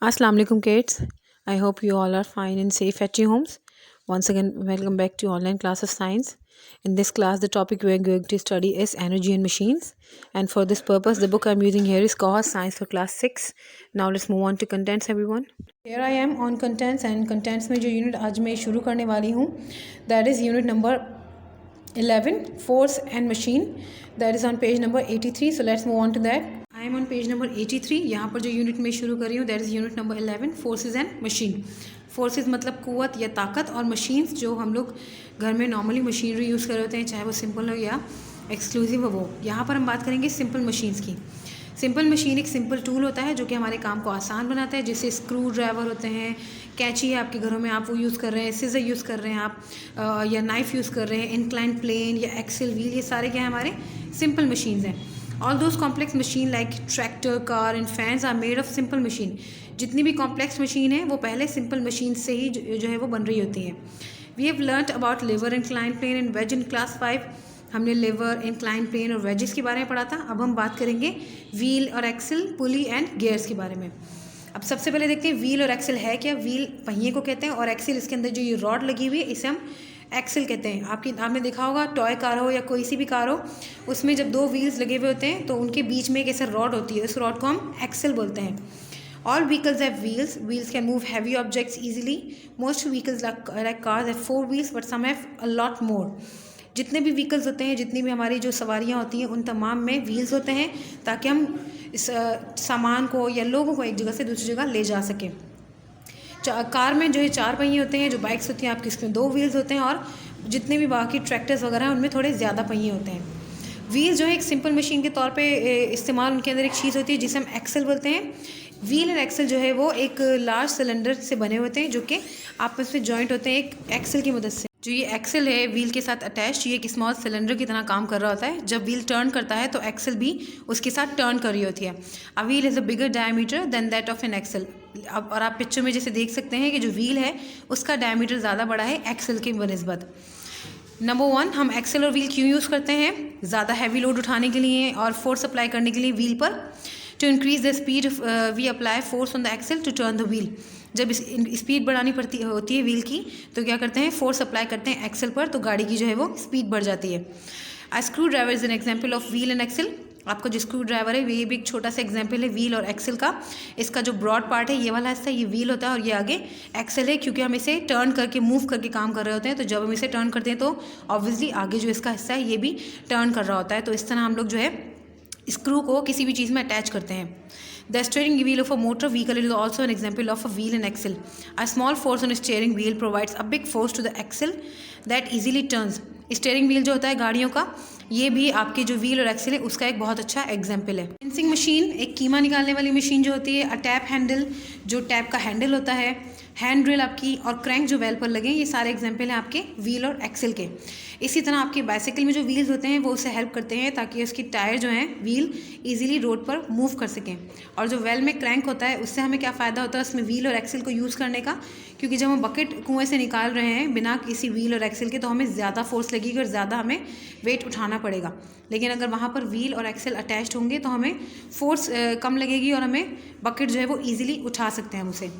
Assalamu alaikum kids. I hope you all are fine and safe at your homes. Once again, welcome back to online class of science. In this class, the topic we are going to study is energy and machines. And for this purpose, the book I'm using here is Cohos Science for Class 6. Now let's move on to contents, everyone. Here I am on contents and contents में जो unit आज मैं शुरू करने वाली हूँ, that is unit number 11, force and machine. That is on page number 83. So let's move on to that. I am on page number 83। यहाँ पर जो यूनिट में शुरू कर रही हूँ that is unit number 11, forces and machine. Forces मतलब कुव्वत या ताकत, और मशीन्स जो हम लोग घर में नॉर्मली मशीनरी यूज़ कर रहे होते हैं, चाहे वो सिंपल हो या एक्सक्लूसिव हो वो। यहाँ पर हम बात करेंगे सिंपल मशीन्स की। सिंपल मशीन एक सिंपल टूल होता है जो कि हमारे काम को आसान बनाता है, जैसे स्क्रू ड्राइवर होते हैं, कैंची है आपके घरों में, आप वो यूज़ कर रहे हैं, सीजर यूज़ कर रहे हैं आप, या नाइफ़ यूज़ कर रहे हैं, इंक्लाइन प्लेन या एक्सेल व्हील, ये सारे क्या है हमारे सिंपल मशीन्स हैं। All those complex machine like tractor, car and fans are made of simple machine. जितनी भी कॉम्प्लेक्स मशीन है वो पहले सिंपल मशीन से ही जो है वो बन रही होती है। We have learned about lever, incline plane and wedge in class 5। हमने लेवर, इंक्लाइन प्लेन और वेजेस के बारे में पढ़ा था। अब हम बात करेंगे व्हील और एक्सल, पुली एंड गियर्स के बारे में। अब सबसे पहले देखते हैं व्हील और एक्सल है क्या। व्हील पहिए को कहते हैं और एक्सल इसके अंदर जो ये रॉड लगी हुई है इसे हम एक्सल कहते हैं। आपने देखा होगा टॉय कार हो या कोई सी भी कार हो, उसमें जब दो व्हील्स लगे हुए होते हैं तो उनके बीच में एक ऐसा रॉड होती है, उस रॉड को हम एक्सल बोलते हैं। All vehicles have wheels. Wheels can move heavy objects easily. Most vehicles like cars have 4 wheels but some have a lot more. जितने भी व्हीकल्स होते हैं, जितनी भी हमारी जो सवारियाँ होती हैं, उन तमाम में व्हील्स होते हैं ताकि हम इस सामान को या लोगों को एक जगह से दूसरी जगह ले जा सकें। कार में जो है 4 पहिए होते हैं, जो बाइक्स होती हैं आपकी उसमें 2 व्हील्स होते हैं, और जितने भी बाकी ट्रैक्टर्स वगैरह हैं उनमें थोड़े ज़्यादा पहिए होते हैं। व्हील जो है एक सिंपल मशीन के तौर पे इस्तेमाल, उनके अंदर एक चीज़ होती है जिसे हम एक्सल बोलते हैं। व्हील एंड एक्सल जो है वो एक लार्ज सिलेंडर से बने होते हैं जो कि आपस में जॉइंट होते हैं एक एक्सल की मदद से। जो ये एक्सल है व्हील के साथ अटैच, ये एक स्मॉल सिलेंडर की तरह काम कर रहा होता है। जब व्हील टर्न करता है तो एक्सल भी उसके साथ टर्न कर रही होती है। A wheel is a bigger diameter than that of an axle. अब और आप पिक्चर में जैसे देख सकते हैं कि जो व्हील है उसका डायमीटर ज़्यादा बड़ा है एक्सल के बनिस्बत। नंबर 1, हम एक्सल और व्हील क्यों यूज़ करते हैं? ज़्यादा हैवी लोड उठाने के लिए और फोर्स अप्लाई करने के लिए व्हील पर। To increase the speed we apply force on the axle to turn the wheel. जब स्पीड बढ़ानी होती है व्हील की तो क्या करते हैं, फोर्स अप्लाई करते हैं एक्सल पर, तो गाड़ी की जो है वो स्पीड बढ़ जाती है। A screw driver is an example of wheel and axle. आपका जो स्क्रू ड्राइवर है ये भी एक छोटा सा एग्जाम्पल है व्हील और एक्सल का। इसका जो ब्रॉड पार्ट है ये वाला हिस्सा ये व्हील होता है और ये आगे एक्सल है, क्योंकि हम इसे टर्न करके मूव करके काम कर रहे होते हैं। तो जब हम इसे टर्न करते हैं तो ऑब्वियसली आगे जो इसका हिस्सा है ये भी टर्न कर रहा होता है। तो इस तरह हम लोग जो है स्क्रू को किसी भी चीज़ में अटैच करते हैं। The steering wheel of a motor vehicle is also an example of a wheel and axle. A small force on a steering wheel provides a big force to the axle that easily turns. Steering wheel जो होता है गाड़ियों का, ये भी आपके जो wheel और एक्सल है उसका एक बहुत अच्छा एग्जाम्पल है। फेंसिंग मशीन एक कीमा निकालने वाली मशीन जो होती है। अ टैप हैंडल, जो टैप का हैंडल होता है, हैंड ड्रिल आपकी, और क्रैंक जो वेल पर लगे, ये सारे एग्जाम्पल हैं आपके व्हील और एक्सल के। इसी तरह आपके बाइसाइकिल में जो व्हील्स होते हैं वो उसे हेल्प करते हैं ताकि उसकी टायर जो हैं व्हील इजीली रोड पर मूव कर सकें। और जो वेल में क्रैंक होता है उससे हमें क्या फ़ायदा होता है उसमें व्हील और एक्सल को यूज़ करने का, क्योंकि जब हम बकेट कुएँ से निकाल रहे हैं बिना किसी व्हील और एक्सल के तो हमें ज़्यादा फोर्स लगेगी और ज़्यादा हमें वेट उठाना पड़ेगा। लेकिन अगर वहाँ पर व्हील और एक्सल अटैच्ड होंगे तो हमें फोर्स कम लगेगी और हमें बकेट जो है वो ईजिली उठा सकते हैं हम उसे।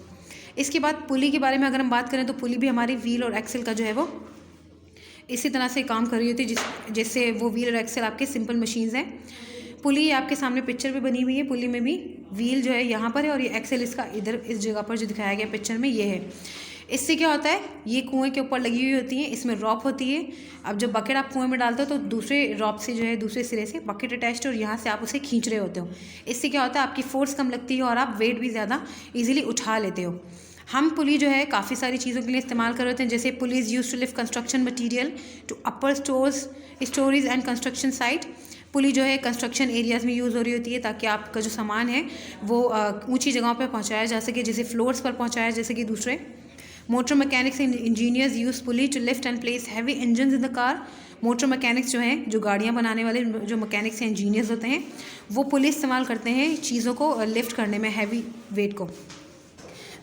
इसके बाद पुली के बारे में अगर हम बात करें तो पुली भी हमारी व्हील और एक्सल का जो है वो इसी तरह से काम कर रही होती है जैसे वो व्हील और एक्सल आपके सिंपल मशीन्स हैं। पुली आपके सामने पिक्चर भी बनी हुई है। पुली में भी व्हील जो है यहाँ पर है और ये एक्सल इसका इधर इस जगह पर जो दिखाया गया पिक्चर में ये है। इससे क्या होता है, ये कुएं के ऊपर लगी हुई होती है, इसमें रॉप होती है। अब जब बकेट आप कुएं में डालते हो तो दूसरे रॉप से जो है दूसरे सिरे से बकेट अटैच्ड और यहाँ से आप उसे खींच रहे होते हो। इससे क्या होता है, आपकी फोर्स कम लगती है और आप वेट भी ज़्यादा ईजिली उठा लेते हो। हम पुली जो है काफ़ी सारी चीज़ों के लिए इस्तेमाल कर रहे होते हैं, जैसे pulleys use to lift construction material to upper stories and construction site. Pulley जो है कंस्ट्रक्शन एरियाज़ में यूज़ हो रही होती है ताकि आपका जो सामान है वो ऊंची जगहों पर पहुंचाया जा सके, जैसे फ्लोर्स पर पहुंचाया जा सके दूसरे। Motor mechanics and engineers use pulley to lift and place heavy engine in the car. Motor mechanics जो हैं, जो गाड़ियाँ बनाने वाले जो मैकेनिक्स या इंजीनियर्स होते हैं, वो पुली इस्तेमाल करते हैं चीज़ों को लिफ्ट करने में, हैवी वेट को।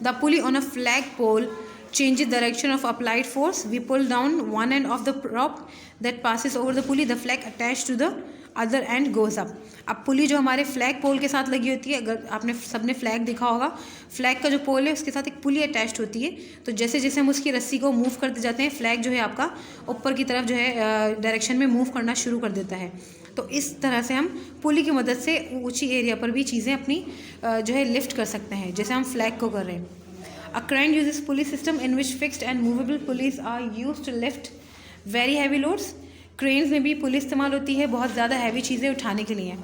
The pulley on a flag pole change the direction of applied force. We pull down one end of the prop that passes over the pulley. The flag attached to the other and goes up. अब पुली जो हमारे flag पोल के साथ लगी होती है, अगर आपने सबने फ्लैग देखा होगा, फ्लैग का जो पोल है उसके साथ एक पुली अटैच्ड होती है. तो जैसे जैसे हम उसकी रस्सी को मूव करते जाते हैं, फ्लैग जो है आपका ऊपर की तरफ जो है डायरेक्शन में मूव करना शुरू कर देता है. तो इस तरह से हम पुली की मदद से ऊंची एरिया पर भी चीज़ें अपनी जो है लिफ्ट कर सकते हैं, जैसे हम फ्लैग को कर रहे हैं. A crane uses pulley system in which fixed and movable pulleys are used to lift very heavy loads. Cranes में भी पुली इस्तेमाल होती है बहुत ज़्यादा हैवी चीज़ें उठाने के लिए.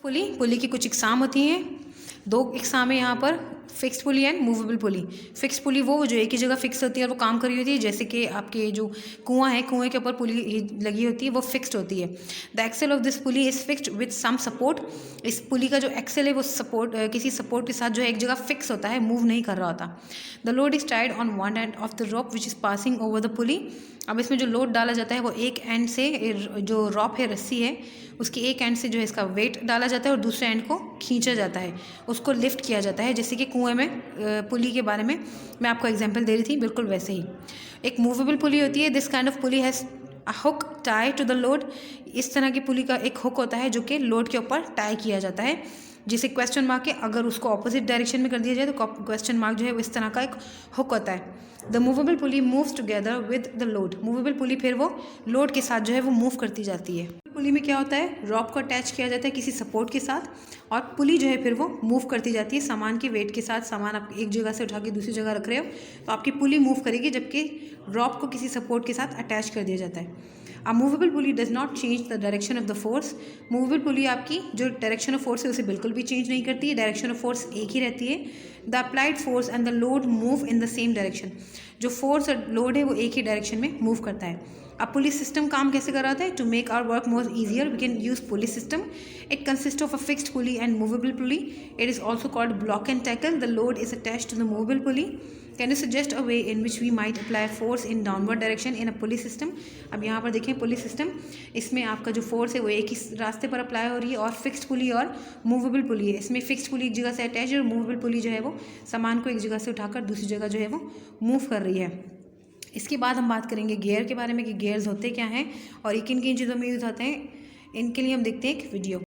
पुली की कुछ इकसाम होती हैं. दो इकसाम है यहाँ पर, fixed pulley and movable pulley. Fixed pulley वो जो एक ही जगह फिक्स होती है और वो काम कर रही होती है, जैसे कि आपके जो कुआं है, कुएं के ऊपर पुली लगी होती है, वो फिक्स्ड होती है. The axle of this pulley is fixed with some support. इस पुली का जो एक्सेल है वो सपोर्ट किसी सपोर्ट के साथ जो है एक जगह फिक्स होता है, मूव नहीं कर रहा होता. The load is tied on one end of the rope which is passing over the pulley. अब इसमें जो लोड डाला जाता है वो एक एंड से, जो रॉप है, रस्सी है, उसकी एक एंड से जो है इसका वेट डाला जाता है और दूसरे एंड को खींचा जाता है, उसको लिफ्ट किया जाता है. जैसे कि कुएं में पुली के बारे में मैं आपको एग्जांपल दे रही थी, बिल्कुल वैसे ही. एक मूवेबल पुली होती है. This kind of pulley has a hook tie to the load. इस तरह की पुली का एक हुक होता है जो कि लोड के ऊपर टाई किया जाता है, जिसे क्वेश्चन मार्क है. अगर उसको ऑपोजिट डायरेक्शन में कर दिया जाए तो क्वेश्चन मार्क जो है वो इस तरह का एक हुक होता है. The movable pulley moves together with the load. Movable pulley फिर वो लोड के साथ जो है वो मूव करती जाती है. पुली में क्या होता है, रॉप को अटैच किया जाता है किसी सपोर्ट के साथ और पुली जो है फिर वो मूव करती जाती है सामान के वेट के साथ. सामान आप एक जगह से उठा के दूसरी जगह रख रहे हो तो आपकी पुली मूव करेगी, जबकि रॉप को किसी सपोर्ट के साथ अटैच कर दिया जाता है. A movable pulley does not change the direction of the force. Movable pulley आपकी जो डायरेक्शन ऑफ फोर्स है उसे बिल्कुल भी चेंज नहीं करती है. डायरेक्शन ऑफ फोर्स एक ही रहती है. The applied force and the load move in the same direction. जो फोर्स और लोड है वो एक ही डायरेक्शन में मूव करता है. अब पुलिस सिस्टम काम कैसे कर रहा था है, to make our work more easier we can use pulleys system. It consist of a fixed pulley and movable pulley. It is also called block and tackle. The load is attached to the movable pulley. Can you suggest a way in which we might apply force in downward direction in a pulleys system. अब यहाँ पर देखें police system, इसमें आपका जो force है वो एक ही रास्ते पर अप्लाई हो रही है, और फिक्स्ड पुली और मूवेबल पुली है. इसमें फिक्स्ड पुली एक जगह से अटैच है और मूवेबल पुली जो है वो सामान को एक जगह से उठाकर दूसरी जगह जो है वो मूव कर रही है. इसके बाद हम बात करेंगे गियर के बारे में कि गियर्स होते क्या हैं और ये किन किन चीज़ों में यूज़ होते हैं. इनके लिए हम देखते हैं एक वीडियो.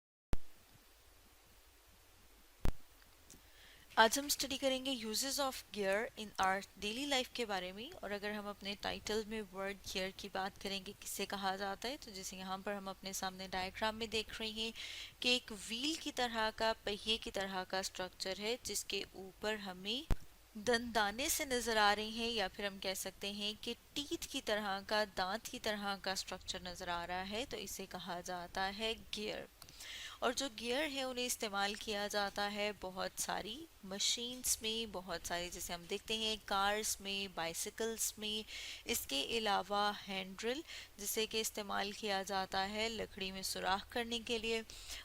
आज हम स्टडी करेंगे uses of gear in our daily life के बारे में. और अगर हम अपने टाइटल में वर्ड गियर की बात करेंगे किससे कहा जाता है, तो जैसे यहाँ पर हम अपने सामने डायग्राम में देख रहे हैं कि एक व्हील की तरह का, पहिए की तरह का स्ट्रक्चर है जिसके ऊपर हमें दंदाने से नजर आ रहे हैं, या फिर हम कह सकते हैं कि टीथ की तरह का, दांत की तरह का स्ट्रक्चर नजर आ रहा है, तो इसे कहा जाता है गियर. और जो गियर है उन्हें इस्तेमाल किया जाता है बहुत सारी मशीन्स में, बहुत सारी, जैसे हम देखते हैं कार्स में, बाइसिकल्स में. इसके अलावा हैंड ड्रिल जिसे कि इस्तेमाल किया जाता है लकड़ी में सुराख करने के लिए,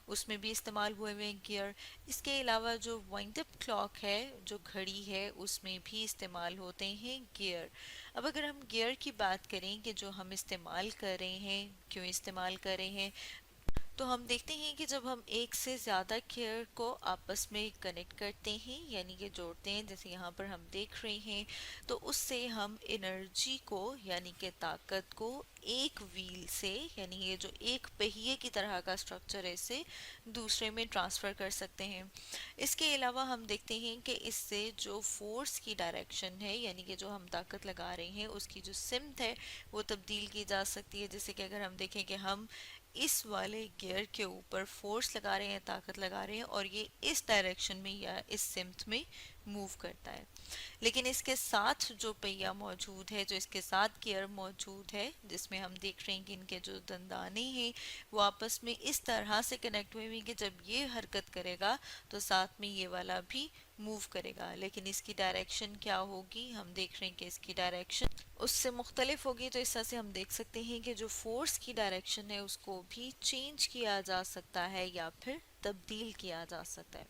उसमें भी इस्तेमाल हुए हुए गियर. इसके अलावा जो वाइंड अप क्लॉक है, जो घड़ी है, उसमें भी इस्तेमाल होते हैं गियर. अब अगर हम गियर की बात करें कि जो हम इस्तेमाल कर रहे हैं, क्यों इस्तेमाल कर रहे हैं, तो हम देखते हैं कि जब हम एक से ज़्यादा गियर को आपस में कनेक्ट करते हैं, यानी कि जोड़ते हैं, जैसे यहाँ पर हम देख रहे हैं, तो उससे हम एनर्जी को, यानी कि ताकत को, एक व्हील से, यानी ये जो एक पहिए की तरह का स्ट्रक्चर है, इससे दूसरे में ट्रांसफ़र कर सकते हैं. इसके अलावा हम देखते हैं कि इससे जो फोर्स की डायरेक्शन है, यानी कि जो हम ताकत लगा रहे हैं, उसकी जो सिमत है वो तब्दील की जा सकती है. जैसे कि अगर हम देखें कि हम इस वाले गियर के ऊपर फोर्स लगा रहे हैं, ताकत लगा रहे हैं, और ये इस डायरेक्शन में या इस सिमत में मूव करता है. लेकिन इसके साथ जो पहिया मौजूद है, जो इसके साथ गियर मौजूद है, जिसमें हम देख रहे हैं कि इनके जो दंदाने हैं वो आपस में इस तरह से कनेक्ट हुए हैं कि जब ये हरकत करेगा तो साथ में ये वाला भी मूव करेगा. लेकिन इसकी डायरेक्शन क्या होगी, हम देख रहे हैं कि इसकी डायरेक्शन उससे मुख्तलिफ होगी. तो इस तरह से हम देख सकते हैं कि जो फोर्स की डायरेक्शन है उसको भी चेंज किया जा सकता है या फिर तब्दील किया जा सकता है.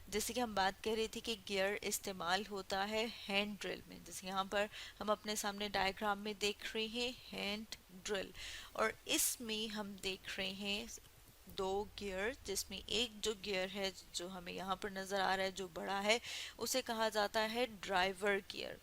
जैसे कि हम बात कर रहे थे कि गियर इस्तेमाल होता है हैंड ड्रिल में, जैसे यहाँ पर हम अपने सामने डायग्राम में देख रहे हैं हैंड ड्रिल, और इसमें हम देख रहे हैं दो गियर, जिसमें एक जो गियर है जो हमें यहाँ पर नजर आ रहा है जो बड़ा है, उसे कहा जाता है ड्राइवर गियर।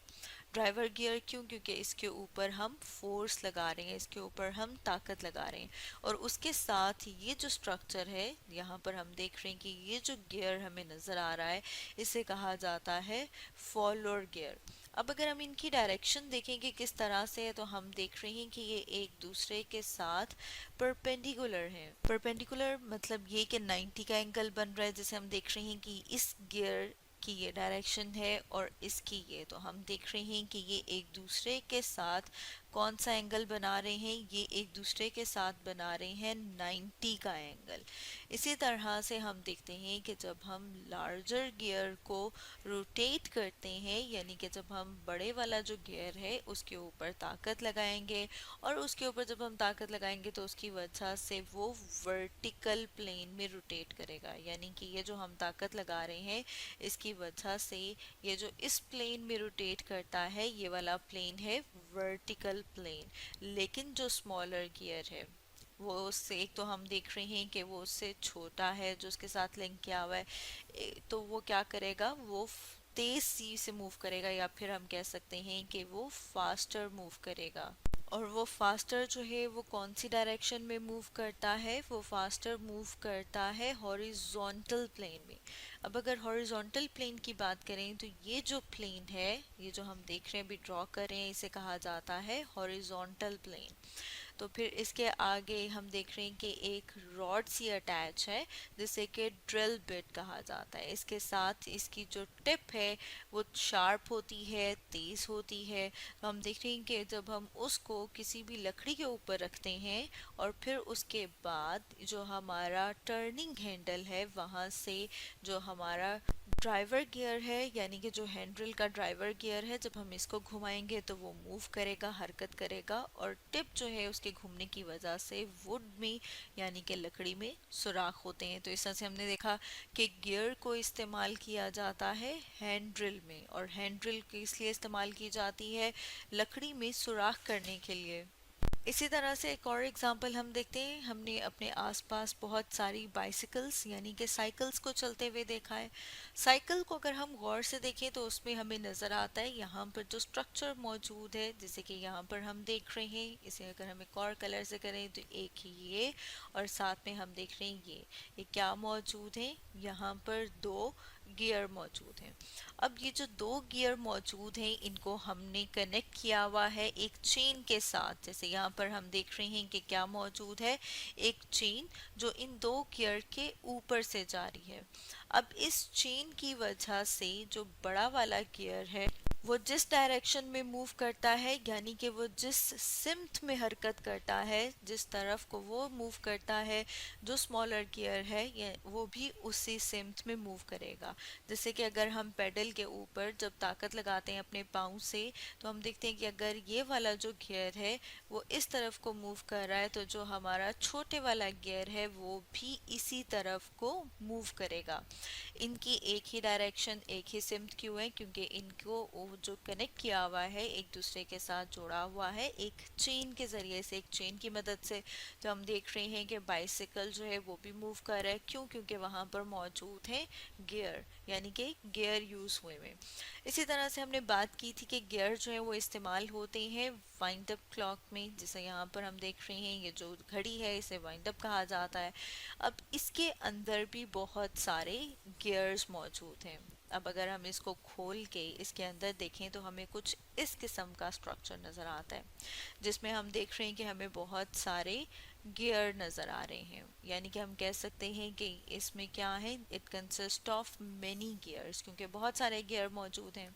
ड्राइवर गियर क्यों? क्योंकि इसके ऊपर हम फोर्स लगा रहे हैं, इसके ऊपर हम ताकत लगा रहे हैं। और उसके साथ ये जो स्ट्रक्चर है यहाँ पर हम देख रहे हैं कि ये जो गियर हमें नजर आ रहा है इसे कहा जाता है फॉलोअर गियर। अब अगर हम इनकी डायरेक्शन देखें कि किस तरह से है, तो हम देख रहे हैं कि ये एक दूसरे के साथ परपेंडिकुलर है। परपेंडिकुलर मतलब ये कि 90 का एंगल बन रहा है, जैसे हम देख रहे हैं कि इस गियर की ये डायरेक्शन है और इसकी ये, तो हम देख रहे हैं कि ये एक दूसरे के साथ कौन सा एंगल बना रहे हैं, ये एक दूसरे के साथ बना रहे हैं 90 का एंगल। इसी तरह से हम देखते हैं कि जब हम लार्जर गियर को रोटेट करते हैं, यानी कि जब हम बड़े वाला जो गियर है उसके ऊपर ताकत लगाएंगे, और उसके ऊपर जब हम ताकत लगाएंगे तो उसकी वजह से वो वर्टिकल प्लेन में रोटेट करेगा। यानी कि ये जो हम ताकत लगा रहे हैं इसकी वजह से ये जो इस प्लेन में रोटेट करता है ये वाला प्लेन है वर्टिकल प्लेन। लेकिन जो स्मॉलर गियर है वो उससे, एक तो हम देख रहे हैं कि वो उससे छोटा है जो उसके साथ लिंक किया हुआ है, तो वो क्या करेगा, वो तेज सी से मूव करेगा, या फिर हम कह सकते हैं कि वो फास्टर मूव करेगा। और वो फास्टर जो है वो कौन सी डायरेक्शन में मूव करता है, वो फास्टर मूव करता है हॉरिजॉन्टल प्लेन में। अब अगर हॉरिजॉन्टल प्लेन की बात करें तो ये जो प्लेन है, ये जो हम देख रहे हैं अभी ड्रॉ कर रहे हैं, इसे कहा जाता है हॉरिजॉन्टल प्लेन। तो फिर इसके आगे हम देख रहे हैं कि एक रॉड सी अटैच है जिसे कि ड्रिल बिट कहा जाता है। इसके साथ इसकी जो टिप है वो शार्प होती है, तेज होती है। तो हम देख रहे हैं कि जब हम उसको किसी भी लकड़ी के ऊपर रखते हैं और फिर उसके बाद जो हमारा टर्निंग हैंडल है वहाँ से जो हमारा ड्राइवर गियर है, यानी कि जो हैंडल का ड्राइवर गियर है, जब हम इसको घुमाएंगे तो वो मूव करेगा, हरकत करेगा, और टिप जो है उसके घूमने की वजह से वुड में यानी कि लकड़ी में सुराख होते हैं। तो इस तरह से हमने देखा कि गियर को इस्तेमाल किया जाता है हैंड ड्रिल में, और हैंड ड्रिल किस लिए इस्तेमाल की जाती है, लकड़ी में सुराख करने के लिए। इसी तरह से एक और एग्जांपल हम देखते हैं, हमने अपने आसपास बहुत सारी बाइसिकल्स यानी कि साइकिल्स को चलते हुए देखा है। साइकिल को अगर हम गौर से देखें तो उसमें हमें नज़र आता है यहाँ पर जो स्ट्रक्चर मौजूद है, जैसे कि यहाँ पर हम देख रहे हैं, इसे अगर हम एक और कलर से करें तो एक ये, और साथ में हम देख रहे हैं ये क्या मौजूद है, यहाँ पर दो गियर मौजूद हैं। अब ये जो दो गियर मौजूद हैं इनको हमने कनेक्ट किया हुआ है एक चेन के साथ। जैसे यहाँ पर हम देख रहे हैं कि क्या मौजूद है, एक चेन जो इन दो गियर के ऊपर से जा रही है। अब इस चेन की वजह से जो बड़ा वाला गियर है वो जिस डायरेक्शन में मूव करता है, यानी कि वो जिस सिम्त में हरकत करता है, जिस तरफ को वो मूव करता है, जो स्मॉलर गियर है ये वो भी उसी सिम्त में मूव करेगा। जैसे कि अगर हम पेडल के ऊपर जब ताकत लगाते हैं अपने पाँव से, तो हम देखते हैं कि अगर ये वाला जो गियर है वो इस तरफ को मूव कर रहा है, तो जो हमारा छोटे वाला गियर है वो भी इसी तरफ को मूव करेगा। इनकी एक ही डायरेक्शन, एक ही सिम्त क्यों है, क्योंकि इनको जो कनेक्ट किया हुआ है एक दूसरे के साथ जोड़ा हुआ है एक चेन के जरिए से, एक चेन की मदद से। तो हम देख रहे हैं कि बाइसिकल जो है वो भी मूव कर रहा है, क्यों? क्योंकि वहां पर मौजूद है गियर, यानी कि गियर यूज हुए में। इसी तरह से हमने बात की थी कि गियर जो है वो इस्तेमाल होते हैं वाइंड अप क्लॉक में, जैसे यहाँ पर हम देख रहे हैं ये जो घड़ी है इसे वाइंड अप कहा जाता है। अब इसके अंदर भी बहुत सारे गियर्स मौजूद हैं। अब अगर हम इसको खोल के इसके अंदर देखें तो हमें कुछ इस किस्म का स्ट्रक्चर नज़र आता है, जिसमें हम देख रहे हैं कि हमें बहुत सारे गियर नज़र आ रहे हैं। यानी कि हम कह सकते हैं कि इसमें क्या है, it consist of many gears, क्योंकि बहुत सारे गियर मौजूद हैं।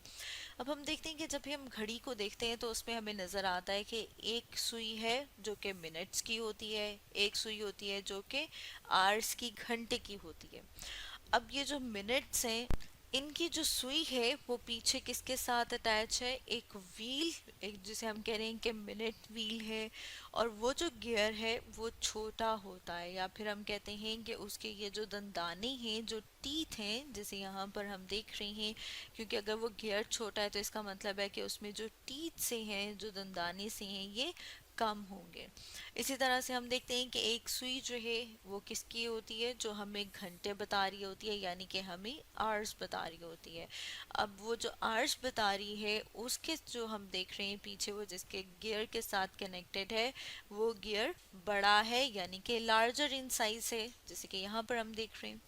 अब हम देखते हैं कि जब भी हम घड़ी को देखते हैं तो उसमें हमें नज़र आता है कि एक सुई है जो कि मिनट्स की होती है, एक सुई होती है जो कि आवर्स की, घंटे की होती है। अब ये जो मिनट्स हैं इनकी जो सुई है वो पीछे किसके साथ अटैच है, एक व्हील, एक जिसे हम कह रहे हैं कि मिनट व्हील है। और वो जो गियर है वो छोटा होता है, या फिर हम कहते हैं कि उसके ये जो दंदाने हैं, जो टीथ हैं, जैसे यहाँ पर हम देख रहे हैं, क्योंकि अगर वो गियर छोटा है तो इसका मतलब है कि उसमें जो टीथ से हैं, जो दंदाने से हैं, ये कम होंगे। इसी तरह से हम देखते हैं कि एक सुई जो है वो किसकी होती है, जो हमें घंटे बता रही होती है, यानी कि हमें आवर्स बता रही होती है। अब वो जो आवर्स बता रही है उसके जो हम देख रहे हैं पीछे, वो जिसके गियर के साथ कनेक्टेड है, वो गियर बड़ा है यानी कि लार्जर इन साइज है, जैसे कि यहाँ पर हम देख रहे हैं।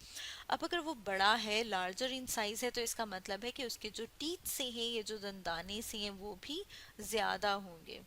अब अगर वो बड़ा है, लार्जर इन साइज है, तो इसका मतलब है कि उसके जो टीथ से हैं, ये जो दंदाने से हैं, वो भी ज्यादा होंगे।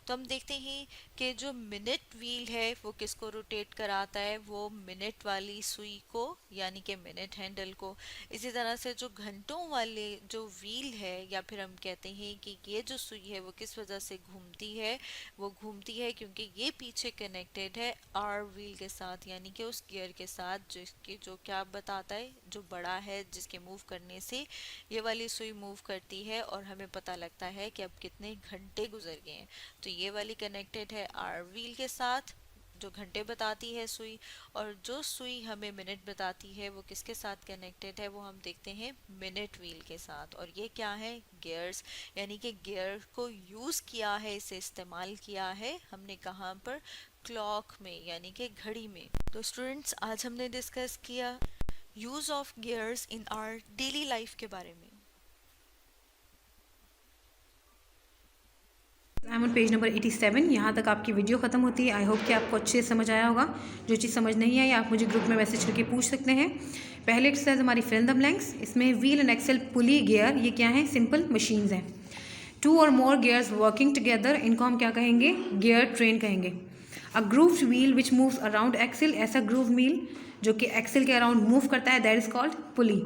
तो हम देखते हैं कि जो मिनट व्हील है वो किसको रोटेट कराता है, वो मिनट वाली सुई को, यानी कि मिनट हैंडल को। इसी तरह से जो घंटों वाले जो व्हील है, या फिर हम कहते हैं कि ये जो सुई है वो किस वजह से घूमती है, वो घूमती है क्योंकि ये पीछे कनेक्टेड है आर व्हील के साथ, यानी कि उस गियर के साथ जिसकी जो क्या बताता है, जो बड़ा है, जिसके मूव करने से ये वाली सुई मूव करती है और हमें पता लगता है कि अब कितने घंटे गुजर गए हैं। तो ये वाली कनेक्टेड है आर व्हील के साथ, जो घंटे बताती है सुई, और जो सुई हमें मिनट बताती है वो किसके साथ कनेक्टेड है, वो हम देखते हैं मिनट व्हील के साथ। और ये क्या है, गियर्स, यानी कि गियर को यूज किया है, इसे इस्तेमाल किया है हमने कहाँ पर, क्लॉक में, यानी कि घड़ी में। तो स्टूडेंट्स, आज हमने डिस्कस किया use of gears in our daily life के बारे में। I am on page number 87। यहाँ तक आपकी वीडियो ख़त्म होती है। आई होप कि आपको अच्छे से समझ आया होगा। जो चीज़ समझ नहीं आई आप मुझे ग्रुप में मैसेज करके पूछ सकते हैं। पहले एक्सरसाइज हमारी फिल इन द ब्लैंक्स। इसमें wheel and axle, pulley, gear, ये क्या है, सिंपल मशीन्स हैं। 2 और मोर गियर्स वर्किंग टुगेदर, इनको हम क्या कहेंगे, गियर ट्रेन कहेंगे। A grooved wheel which moves around axle, ऐसा ग्रूव व्हील जो कि एक्सेल के अराउंड मूव करता है, that is called pulley.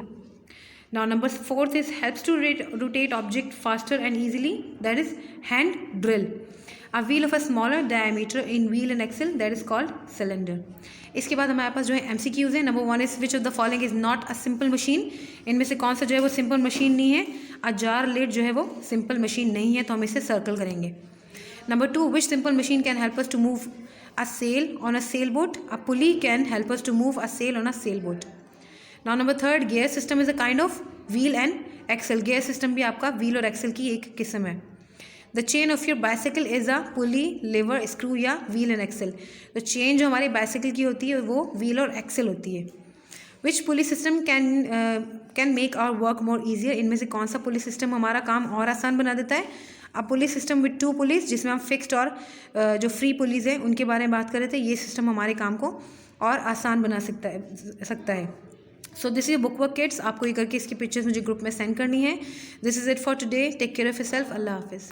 Now number 4th is helps to rotate object faster and easily, that is hand drill. A wheel of a smaller diameter in wheel and axle, that is called cylinder. इसके बाद हमारे पास जो है MCQs है। Number 1 is which of the following is not a simple machine, इनमें से कौन सा जो है वो सिंपल मशीन नहीं है। अ जार लिड जो है वो सिंपल मशीन नहीं है, तो हम इसे सर्कल करेंगे। Number 2, which simple machine can help us to move a sail on a sail boat, a pulley can help us to move a sail on a sail boat. Now number 3, gear system is a kind of wheel and axle, gear system भी आपका wheel और axle की एक किस्म है। The chain of your bicycle is a pulley, lever, screw या wheel and Excel, तो chain जो हमारी बाइसाइकिल की होती है वो व्हील और एक्सेल होती है। Which pulley system can make our work more easier, इनमें से कौन सा पुली सिस्टम हमारा काम और आसान बना देता है। अ पुली सिस्टम विद 2 पुलिस, जिसमें हम फिक्स्ड और जो फ्री पुलिस है उनके बारे में बात कर रहे थे, ये सिस्टम हमारे काम को और आसान बना सकता है। So this is book work kids, आपको ये करके इसकी पिक्चर्स मुझे ग्रुप में सेंड करनी है। This is it for today, take care of yourself, अल्लाह हाफिज़।